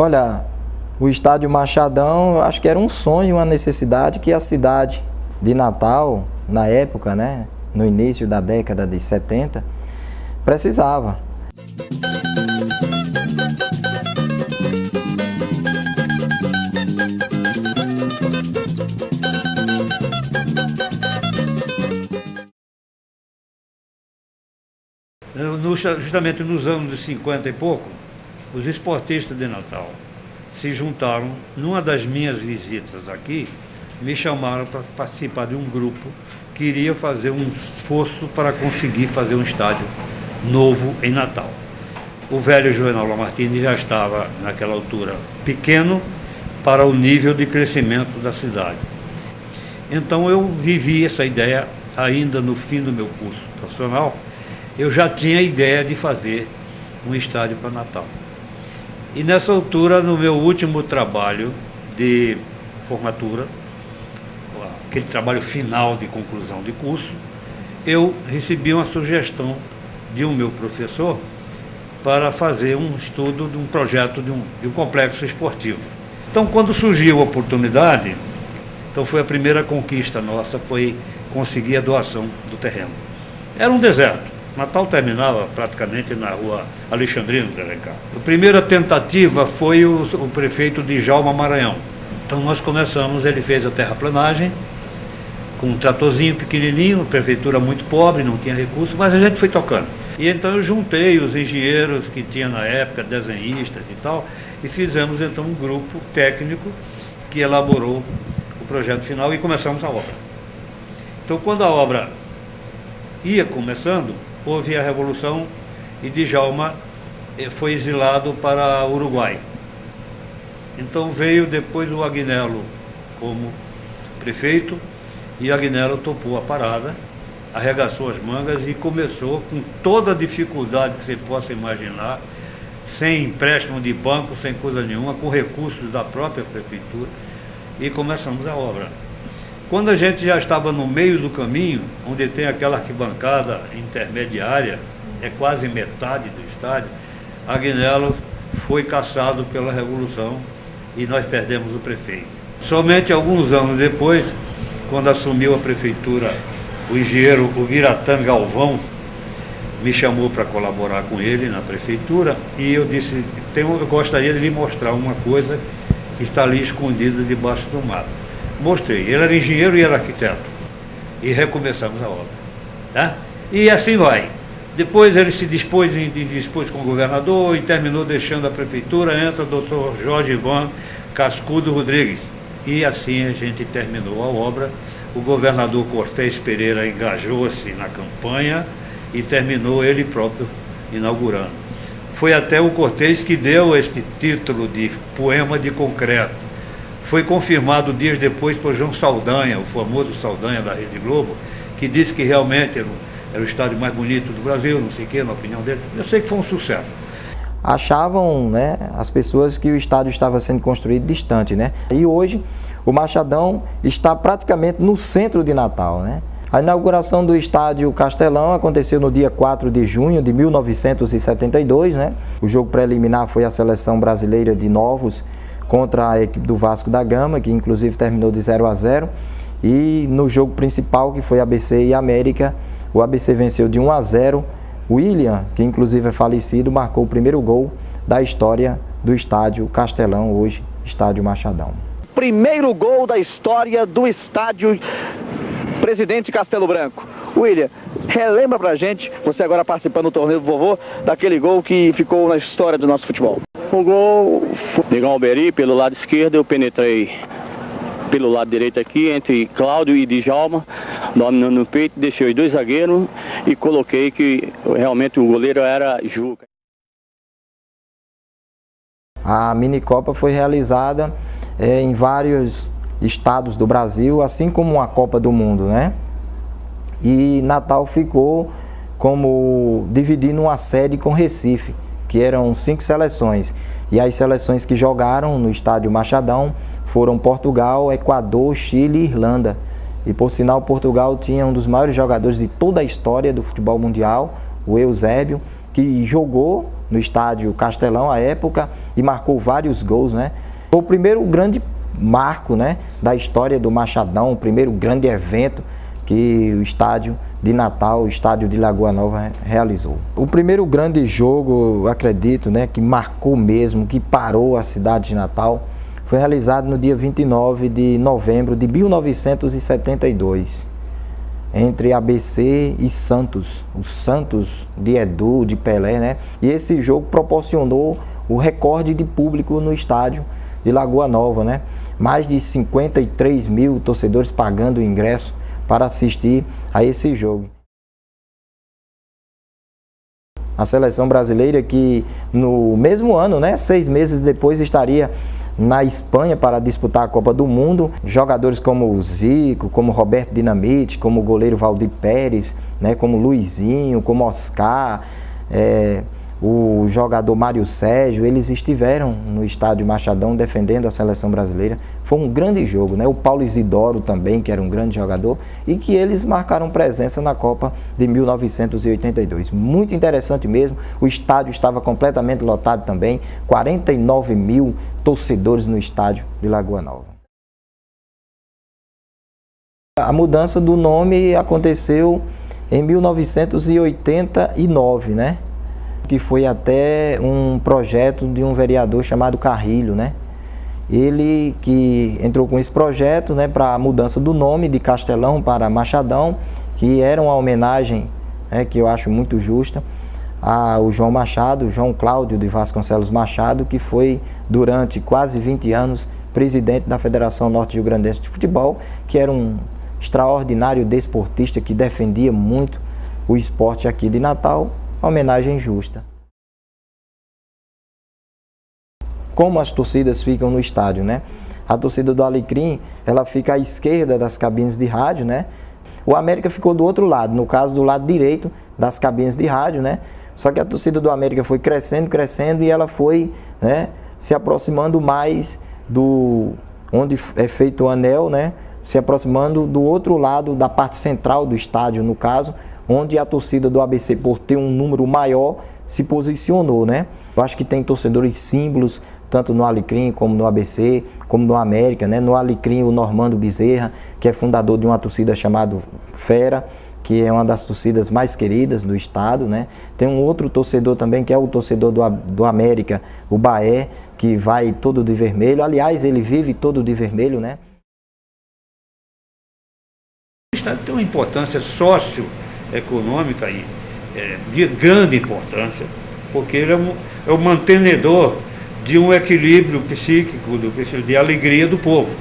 Olha, o estádio Machadão, eu acho que era um sonho, uma necessidade que a cidade de Natal, na época, né, no início da década de 70, precisava. Justamente nos anos de 50 e pouco, os esportistas de Natal se juntaram. Numa das minhas visitas aqui, me chamaram para participar de um grupo que iria fazer um esforço para conseguir fazer um estádio novo em Natal. O velho Juvenal Lamartine já estava, naquela altura, pequeno para o nível de crescimento da cidade. Então eu vivi essa ideia ainda no fim do meu curso profissional. Eu já tinha a ideia de fazer um estádio para Natal. E nessa altura, no meu último trabalho de formatura, aquele trabalho final de conclusão de curso, eu recebi uma sugestão de um meu professor para fazer um estudo de um projeto de um complexo esportivo. Então, quando surgiu a oportunidade, então foi a primeira conquista nossa, foi conseguir a doação do terreno. Era um deserto. Natal terminava praticamente na rua Alexandrino de Alencar. A primeira tentativa foi o prefeito Djalma Maranhão. Então nós começamos, ele fez a terraplanagem, com um tratorzinho pequenininho, prefeitura muito pobre, não tinha recurso, mas a gente foi tocando. E então eu juntei os engenheiros que tinha na época, desenhistas e tal, e fizemos então um grupo técnico que elaborou o projeto final e começamos a obra. Então quando a obra ia começando, houve a Revolução e Djalma foi exilado para o Uruguai. Então veio depois o Agnello como prefeito, e Agnello topou a parada, arregaçou as mangas e começou com toda a dificuldade que você possa imaginar, sem empréstimo de banco, sem coisa nenhuma, com recursos da própria prefeitura, e começamos a obra. Quando a gente já estava no meio do caminho, onde tem aquela arquibancada intermediária, é quase metade do estádio, Agnello foi cassado pela Revolução e nós perdemos o prefeito. Somente alguns anos depois, quando assumiu a prefeitura, o engenheiro Ubiratã Galvão me chamou para colaborar com ele na prefeitura e eu disse, eu gostaria de lhe mostrar uma coisa que está ali escondida debaixo do mato. Mostrei, ele era engenheiro e era arquiteto. E recomeçamos a obra. Tá? E assim vai. Depois ele se dispôs com o governador e terminou deixando a prefeitura, entra o doutor Jorge Ivan Cascudo Rodrigues. E assim a gente terminou a obra. O governador Cortés Pereira engajou-se na campanha e terminou ele próprio inaugurando. Foi até o Cortés que deu este título de poema de concreto. Foi confirmado dias depois por João Saldanha, o famoso Saldanha da Rede Globo, que disse que realmente era o estádio mais bonito do Brasil, não sei o que, na opinião dele. Eu sei que foi um sucesso. Achavam, né, as pessoas que o estádio estava sendo construído distante, né? E hoje o Machadão está praticamente no centro de Natal, né? A inauguração do estádio Castelão aconteceu no dia 4 de junho de 1972, né? O jogo preliminar foi a seleção brasileira de Novos contra a equipe do Vasco da Gama, que inclusive terminou de 0-0. E no jogo principal, que foi ABC e América, o ABC venceu de 1-0. William, que inclusive é falecido, marcou o primeiro gol da história do estádio Castelão, hoje estádio Machadão. Primeiro gol da história do estádio Presidente Castelo Branco. William, relembra pra gente, você agora participando do torneio do vovô, daquele gol que ficou na história do nosso futebol. O gol de Galberi pelo lado esquerdo, eu penetrei pelo lado direito aqui, entre Cláudio e Djalma, dominando no peito, deixei os dois zagueiros e coloquei que realmente o goleiro era Juca. A minicopa foi realizada em vários estados do Brasil, assim como a Copa do Mundo, né? E Natal ficou como dividindo uma sede com Recife, que eram 5 seleções. E as seleções que jogaram no estádio Machadão foram Portugal, Equador, Chile e Irlanda. E por sinal, Portugal tinha um dos maiores jogadores de toda a história do futebol mundial, o Eusébio, que jogou no estádio Castelão à época e marcou vários gols, né? Foi o primeiro grande marco, né, da história do Machadão, o primeiro grande evento que o estádio de Natal, o estádio de Lagoa Nova realizou. O primeiro grande jogo, eu acredito, né, que marcou mesmo, que parou a cidade de Natal, foi realizado no dia 29 de novembro de 1972, entre ABC e Santos, os Santos de Edu, de Pelé, né? E esse jogo proporcionou o recorde de público no estádio de Lagoa Nova, né? Mais de 53 mil torcedores pagando o ingresso para assistir a esse jogo. A seleção brasileira que no mesmo ano, né, 6 meses depois, estaria na Espanha para disputar a Copa do Mundo. Jogadores como o Zico, como Roberto Dinamite, como o goleiro Valdir Pérez, né, como Luizinho, como Oscar, o jogador Mário Sérgio, eles estiveram no estádio Machadão defendendo a seleção brasileira. Foi um grande jogo, né? O Paulo Isidoro também, que era um grande jogador, e que eles marcaram presença na Copa de 1982. Muito interessante mesmo, o estádio estava completamente lotado também, 49 mil torcedores no estádio de Lagoa Nova. A mudança do nome aconteceu em 1989, né? Que foi até um projeto de um vereador chamado Carrilho, né? Ele que entrou com esse projeto, né, para a mudança do nome de Castelão para Machadão, que era uma homenagem, que eu acho muito justa, ao João Machado, João Cláudio de Vasconcelos Machado, que foi durante quase 20 anos presidente da Federação Norte-Rio-Grandense de Futebol, que era um extraordinário desportista que defendia muito o esporte aqui de Natal. Homenagem justa. Como as torcidas ficam no estádio, né? A torcida do Alecrim, ela fica à esquerda das cabines de rádio, né? O América ficou do outro lado, no caso do lado direito das cabines de rádio, né? Só que a torcida do América foi crescendo, crescendo e ela foi, né, se aproximando mais do onde é feito o anel, né? Se aproximando do outro lado da parte central do estádio, no caso, onde a torcida do ABC, por ter um número maior, se posicionou, né? Eu acho que tem torcedores símbolos, tanto no Alecrim, como no ABC, como no América, né? No Alecrim, o Normando Bezerra, que é fundador de uma torcida chamada Fera, que é uma das torcidas mais queridas do estado, né? Tem um outro torcedor também, que é o torcedor do América, o Baé, que vai todo de vermelho. Aliás, ele vive todo de vermelho, né? O estado tem uma importância socioeconômica aí, de grande importância, porque ele é o mantenedor de um equilíbrio psíquico, de alegria do povo.